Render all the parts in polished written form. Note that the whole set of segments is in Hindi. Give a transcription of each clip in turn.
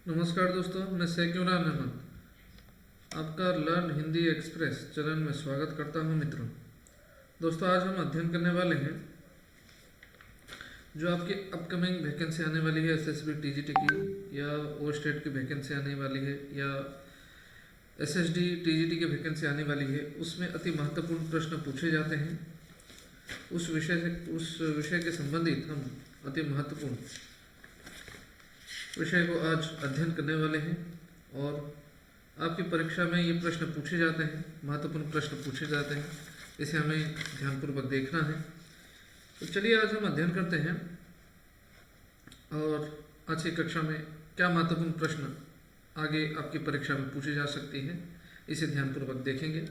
नमस्कार दोस्तों, मैं सेक्यूर अहमद आपका लर्न हिंदी एक्सप्रेस चैनल में स्वागत करता हूं। मित्रों, दोस्तों आज हम अध्ययन करने वाले हैं जो आपकी अपकमिंग वैकेंसी आने वाली है एसएसबी टीजीटी की, या ओ स्टेट की वैकेंसी आने वाली है, या एसएसडी टीजीटी की वैकेंसी आने वाली है। उसमें अति महत्वपूर्ण प्रश्न पूछे जाते हैं। उस विषय के संबंधित हम अति महत्वपूर्ण विषय को आज अध्ययन करने वाले हैं और आपकी परीक्षा में ये प्रश्न पूछे जाते हैं, महत्वपूर्ण प्रश्न पूछे जाते हैं। इसे हमें ध्यानपूर्वक देखना है। तो चलिए आज हम अध्ययन करते हैं और आज की कक्षा में क्या महत्वपूर्ण प्रश्न आगे आपकी परीक्षा में पूछे जा सकती हैं, इसे ध्यानपूर्वक देखेंगे।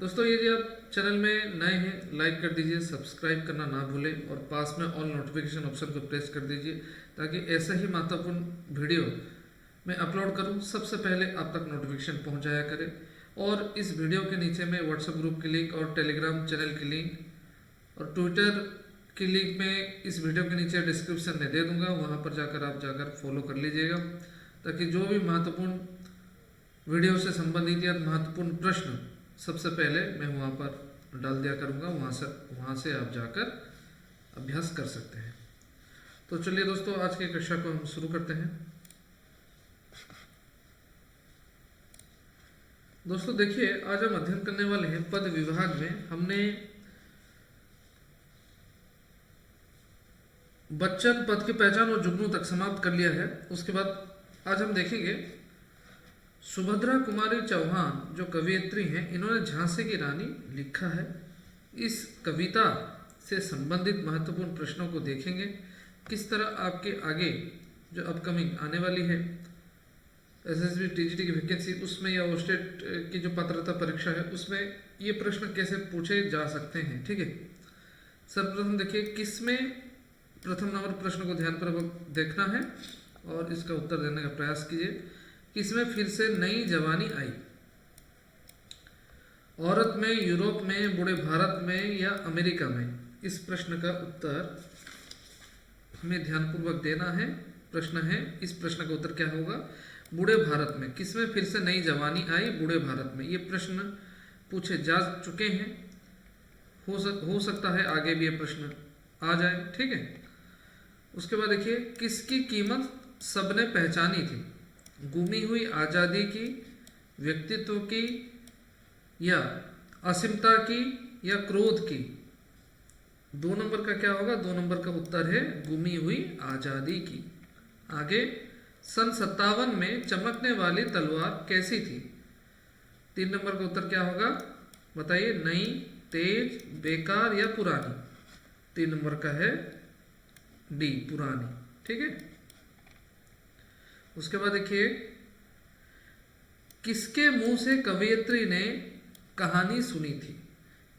दोस्तों, यदि आप चैनल में नए हैं, लाइक कर दीजिए, सब्सक्राइब करना ना भूलें और पास में ऑल नोटिफिकेशन ऑप्शन को प्रेस कर दीजिए ताकि ऐसा ही महत्वपूर्ण वीडियो मैं अपलोड करूं सबसे पहले आप तक नोटिफिकेशन पहुंच जाया करे। और इस वीडियो के नीचे मैं व्हाट्सएप ग्रुप की लिंक और टेलीग्राम चैनल की लिंक और ट्विटर की लिंक में इस वीडियो के नीचे डिस्क्रिप्शन में दे दूंगा। वहां पर जाकर फॉलो कर लीजिएगा ताकि जो भी महत्वपूर्ण वीडियो से संबंधित या महत्वपूर्ण प्रश्न सबसे पहले मैं वहाँ पर डाल दिया करूँगा। वहाँ से आप जाकर अभ्यास कर सकते हैं। तो चलिए दोस्तों, आज की कक्षा को हम शुरू करते हैं। दोस्तों देखिए, आज हम अध्ययन करने वाले हैं पद विभाग में। हमने बच्चन पद की पहचान और जुगनू तक समाप्त कर लिया है। उसके बाद आज हम देखेंगे सुभद्रा कुमारी चौहान जो कवियत्री हैं, इन्होंने झांसी की रानी लिखा है। इस कविता से संबंधित महत्वपूर्ण प्रश्नों को देखेंगे। किस तरह आपके आगे जो अपकमिंग आने वाली है एसएसबी टीजीटी की वैकेंसी, उसमें या ओ स्टेट की जो पात्रता परीक्षा है उसमें ये प्रश्न कैसे पूछे जा सकते हैं। ठीक है, सर्वप्रथम देखिए किसमें प्रथम नंबर प्रश्न को ध्यानपूर्वक देखना है और इसका उत्तर देने का प्रयास कीजिए। किसमें फिर से नई जवानी आई? औरत में, यूरोप में, बूढ़े भारत में या अमेरिका में? इस प्रश्न का उत्तर हमें ध्यानपूर्वक देना है। प्रश्न है, इस प्रश्न का उत्तर क्या होगा? बूढ़े भारत में। किसमें फिर से नई जवानी आई? बूढ़े भारत में। ये प्रश्न पूछे जा चुके हैं। हो सकता है आगे भी ये प्रश्न आ जाए। ठीक है, उसके बाद देखिए किसकी कीमत सबने पहचानी थी? गुमी हुई आज़ादी की, व्यक्तित्व की, या असीमता की, या क्रोध की? 2 नंबर का क्या होगा? 2 नंबर का उत्तर है गुमी हुई आज़ादी की। आगे, सन 57 में चमकने वाली तलवार कैसी थी? 3 नंबर का उत्तर क्या होगा? बताइए, नई, तेज, बेकार या पुरानी? 3 नंबर का है डी, पुरानी। ठीक है, उसके बाद देखिए किसके मुंह से कवयित्री ने कहानी सुनी थी?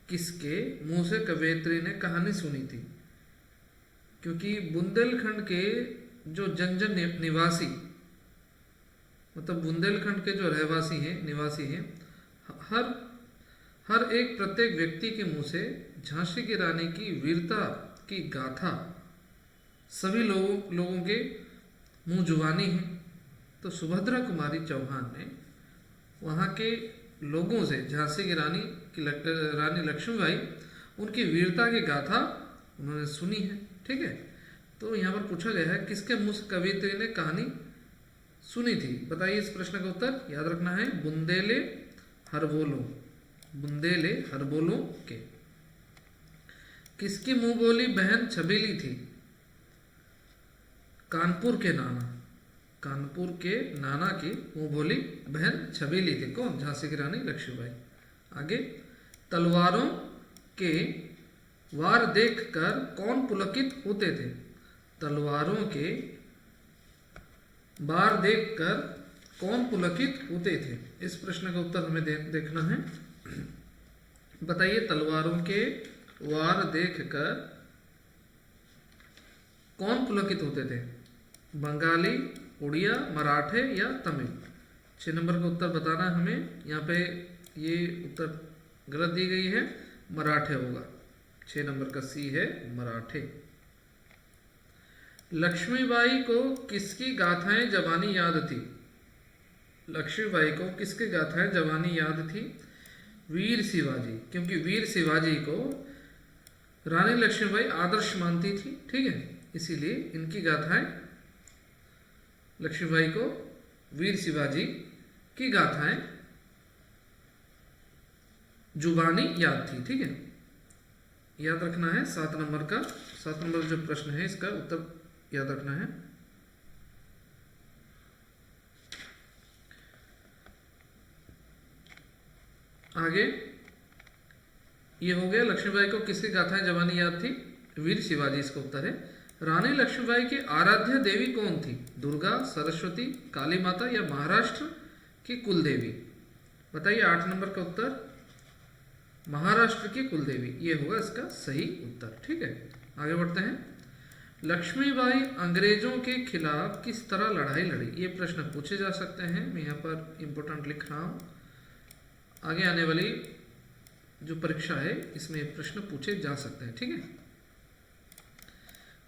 किसके मुंह से कवयित्री ने कहानी सुनी थी? क्योंकि बुंदेलखंड के जो जन निवासी, मतलब बुंदेलखंड के जो रहवासी हैं, निवासी हैं, हर एक प्रत्येक व्यक्ति के मुंह से झांसी की रानी की वीरता की गाथा सभी लोगों के मुंह जुबानी है। तो सुभद्रा कुमारी चौहान ने वहाँ के लोगों से झांसी की रानी लक्ष्मीबाई, उनकी वीरता की गाथा उन्होंने सुनी है। ठीक है, तो यहाँ पर पूछा गया है किसके मुंह से कवियत्री ने कहानी सुनी थी? बताइए इस प्रश्न का उत्तर। याद रखना है बुंदेले हरबोलो, बुंदेले हरबोलो के। किसकी मुंह बोली बहन छबीली थी? कानपुर के नाना, कानपुर के नाना की मुंह बोली बहन छबीली थी। कौन? झांसी की रानी लक्ष्मीबाई। आगे, तलवारों के वार देखकर कौन पुलकित होते थे? तलवारों के वार देखकर कौन पुलकित होते थे? इस प्रश्न का उत्तर हमें देखना है। बताइए, तलवारों के वार देखकर कौन पुलकित होते थे? बंगाली, उड़िया, मराठे या तमिल? 6 नंबर का उत्तर बताना है हमें। यहाँ पे ये उत्तर गलत दी गई है, मराठे होगा। 6 नंबर का सी है मराठे। लक्ष्मीबाई को किसकी गाथाएं जवानी याद थी? लक्ष्मीबाई को किसकी गाथाएं जवानी याद थी? वीर शिवाजी, क्योंकि वीर शिवाजी को रानी लक्ष्मीबाई आदर्श मानती थी, ठीक है, इसीलिए इनकी गाथाएं लक्ष्मीबाई को वीर शिवाजी की गाथाएं जुबानी याद थी, ठीक है। याद रखना है 7 नंबर का, 7 नंबर जो प्रश्न है इसका उत्तर याद रखना है। आगे ये हो गया लक्ष्मीबाई को किसकी गाथाएं जवानी याद थी? वीर शिवाजी इसका उत्तर है। रानी लक्ष्मीबाई की आराध्य देवी कौन थी? दुर्गा, सरस्वती, काली माता या महाराष्ट्र की कुल देवी? बताइए 8 नंबर का उत्तर महाराष्ट्र की कुल देवी, ये होगा इसका सही उत्तर, ठीक है। आगे बढ़ते हैं। लक्ष्मीबाई अंग्रेजों के खिलाफ किस तरह लड़ाई लड़ी? ये प्रश्न पूछे जा सकते हैं, मैं यहाँ पर इंपोर्टेंट लिख रहा हूँ। आगे आने वाली जो परीक्षा है इसमें ये प्रश्न पूछे जा सकते हैं, ठीक है।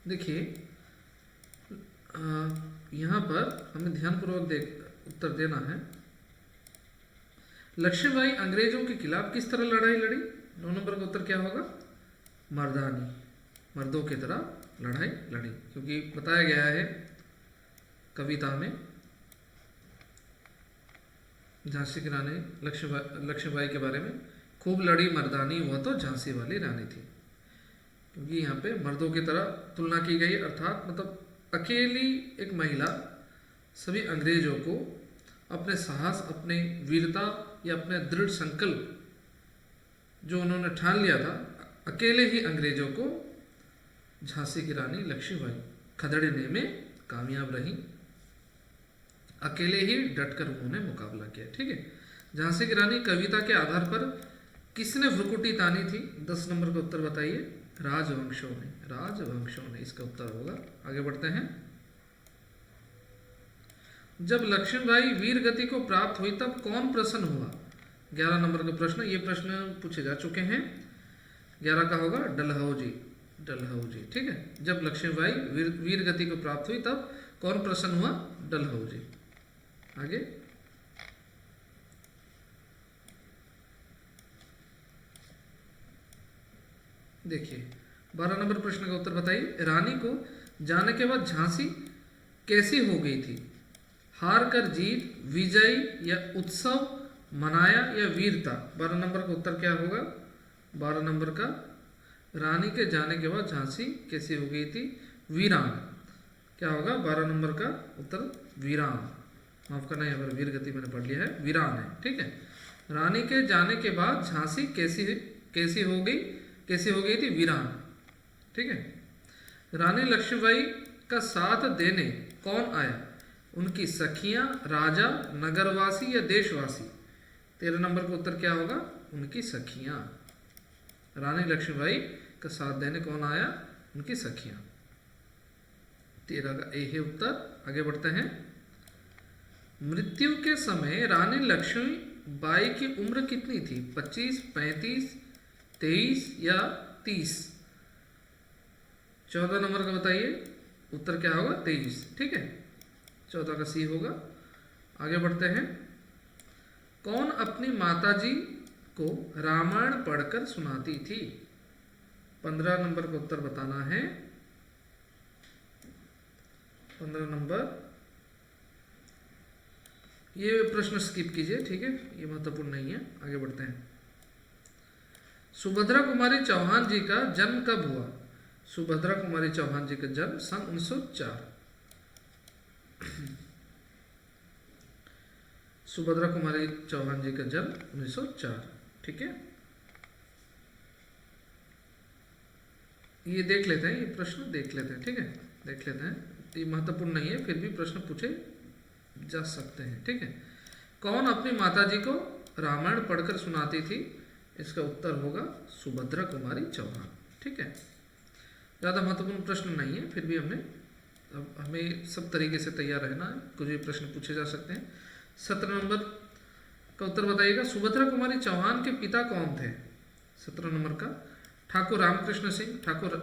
देखिए यहाँ पर हमें ध्यानपूर्वक उत्तर देना है। लक्ष्मीबाई अंग्रेजों के खिलाफ किस तरह लड़ाई लड़ी? 9 नंबर का उत्तर क्या होगा? मर्दानी, मर्दों की तरह लड़ाई लड़ी, क्योंकि बताया गया है कविता में झांसी की रानी लक्ष्मीबाई के बारे में, खूब लड़ी मर्दानी वह तो झांसी वाली रानी थी, क्योंकि यहाँ पे मर्दों की तरह तुलना की गई, अर्थात मतलब अकेली एक महिला सभी अंग्रेजों को अपने साहस, अपने वीरता या अपने दृढ़ संकल्प जो उन्होंने ठान लिया था, अकेले ही अंग्रेजों को झांसी की रानी लक्ष्मीबाई खदेड़ने में कामयाब रही। अकेले ही डटकर उन्होंने मुकाबला किया, ठीक है। झांसी की रानी कविता के आधार पर किसने भ्रुकुटी तानी थी? 10 नंबर का उत्तर बताइए। राजवंशों ने, राजवंशों ने इसका उत्तर होगा। आगे बढ़ते हैं। जब लक्ष्मीबाई वीर गति को प्राप्त हुई तब कौन प्रसन्न हुआ? 11 नंबर का प्रश्न, ये प्रश्न पूछे जा चुके हैं। 11 का होगा डलहौजी, डलहौजी, ठीक है। जब लक्ष्मीबाई वीर गति को प्राप्त हुई तब कौन प्रसन्न हुआ? डलहौजी। आगे देखिए 12 नंबर प्रश्न का उत्तर बताइए। रानी को जाने के बाद झांसी कैसी हो गई थी? हार कर जीत, विजय या उत्सव मनाया या वीरता? 12 नंबर का उत्तर क्या होगा? 12 नंबर का रानी के जाने के बाद झांसी कैसी हो गई थी? वीरान। क्या होगा 12 नंबर का उत्तर? वीरान। माफ करना, यहाँ पर वीर गति मैंने पढ़ लिया है, वीरान है, ठीक है। रानी के जाने के बाद झांसी कैसी हो गई थी? वीरान, ठीक है। रानी लक्ष्मीबाई का साथ देने कौन आया? उनकी सखियां, राजा, नगरवासी या देशवासी? 13 नंबर का उत्तर क्या होगा? उनकी सखियां। रानी लक्ष्मीबाई का साथ देने कौन आया? उनकी सखियां। 13 का ए है उत्तर। आगे बढ़ते हैं। मृत्यु के समय रानी लक्ष्मीबाई की उम्र कितनी थी? 25, 35, 23 या 30? 14 नंबर का बताइए, उत्तर क्या होगा? 23, ठीक है। 14 का सी होगा। आगे बढ़ते हैं। कौन अपनी माताजी को रामायण पढ़कर सुनाती थी? 15 नंबर का उत्तर बताना है। 15 नंबर, ये प्रश्न स्किप कीजिए, ठीक है, ये महत्वपूर्ण नहीं है। आगे बढ़ते हैं। सुभद्रा कुमारी चौहान जी का जन्म कब हुआ? सुभद्रा कुमारी चौहान जी का जन्म सन 1904। सुभद्रा कुमारी चौहान जी का जन्म 1904, ठीक है। ये देख लेते हैं, ये प्रश्न देख लेते हैं, ठीक है, देख लेते हैं। ये महत्वपूर्ण नहीं है, फिर भी प्रश्न पूछे जा सकते हैं, ठीक है। कौन अपनी माताजी को रामायण पढ़कर सुनाती थी? इसका उत्तर होगा सुभद्रा कुमारी चौहान, ठीक है। ज़्यादा महत्वपूर्ण प्रश्न नहीं है, फिर भी हमें सब तरीके से तैयार रहना है, कुछ भी प्रश्न पूछे जा सकते हैं। 17 नंबर का उत्तर बताइएगा। सुभद्रा कुमारी चौहान के पिता कौन थे? 17 नंबर का ठाकुर रामकृष्ण सिंह, ठाकुर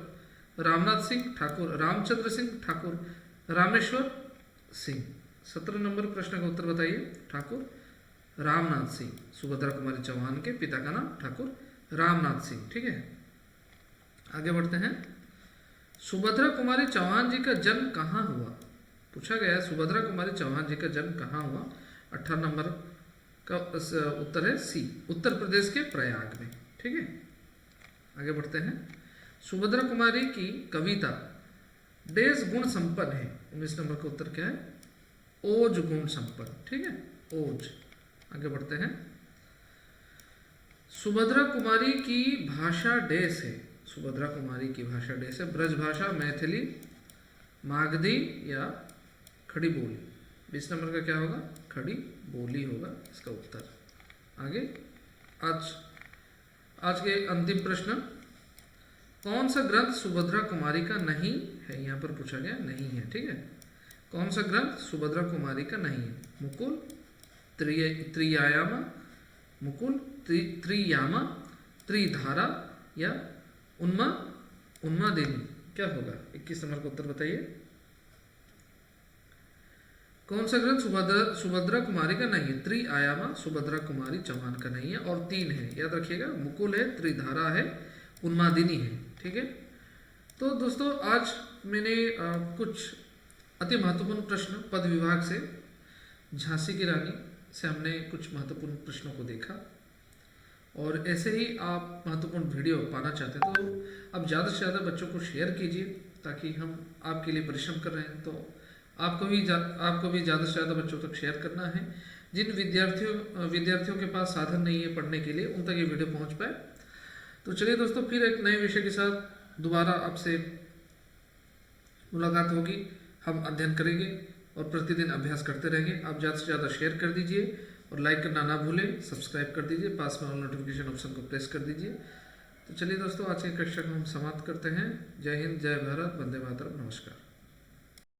रामनाथ सिंह ठाकुर, रामचंद्र सिंह ठाकुर, रामेश्वर सिंह। 17 नंबर प्रश्न का उत्तर बताइए। ठाकुर रामनाथ सिंह, सुभद्रा कुमारी चौहान के पिता का नाम ठाकुर रामनाथ सिंह। ठीक है, आगे बढ़ते हैं। सुभद्रा कुमारी चौहान जी का जन्म कहाँ हुआ? पूछा गया है सुभद्रा कुमारी चौहान जी का जन्म कहाँ हुआ। 18 नंबर का उत्तर है सी, उत्तर प्रदेश के प्रयाग में। ठीक है, आगे बढ़ते हैं। सुभद्रा कुमारी की कविता डेज गुण संपन्न है। 19 नंबर का उत्तर क्या है? ओज गुण संपन्न। ठीक है, ओज। आगे बढ़ते हैं। सुभद्रा कुमारी की भाषा डेस है। सुभद्रा कुमारी की भाषा डेस है। ब्रज भाषा, मैथिली, मागधी या खड़ी बोली। 20 नंबर का क्या होगा? खड़ी बोली होगा इसका उत्तर। आगे आज के अंतिम प्रश्न, कौन सा ग्रंथ सुभद्रा कुमारी का नहीं है? यहाँ पर पूछा गया नहीं है। ठीक है, कौन सा ग्रंथ सुभद्रा कुमारी का नहीं है? मुकुल, त्रियायामा, मुकुल, त्रियामा, त्रिधारा या उन्मादिनी। क्या होगा? 21 नंबर का उत्तर बताइए। कौन सा ग्रंथ सुभद्रा कुमारी का नहीं है? त्रिआयामा सुभद्रा कुमारी चौहान का नहीं है और 3 है, याद रखिएगा। मुकुल है, त्रिधारा है, उन्मादिनी है। ठीक है, तो दोस्तों आज मैंने कुछ अति महत्वपूर्ण प्रश्न पद विभाग से, झांसी की रानी से हमने कुछ महत्वपूर्ण प्रश्नों को देखा। और ऐसे ही आप महत्वपूर्ण वीडियो पाना चाहते हैं तो आप ज़्यादा से ज़्यादा बच्चों को शेयर कीजिए, ताकि हम आपके लिए परिश्रम कर रहे हैं तो आपको भी ज़्यादा से ज़्यादा बच्चों तक शेयर करना है। जिन विद्यार्थियों के पास साधन नहीं है पढ़ने के लिए, उन तक ये वीडियो पहुंच पाए। तो चलिए दोस्तों, फिर एक नए विषय के साथ दोबारा आपसे मुलाकात होगी। हम अध्ययन करेंगे और प्रतिदिन अभ्यास करते रहेंगे। आप ज़्यादा से ज़्यादा शेयर कर दीजिए और लाइक करना ना भूलें, सब्सक्राइब कर दीजिए, पास में ऑल नोटिफिकेशन ऑप्शन को प्रेस कर दीजिए। तो चलिए दोस्तों, आज की कक्षा को हम समाप्त करते हैं। जय हिंद, जय भारत, वंदे मातरम, नमस्कार।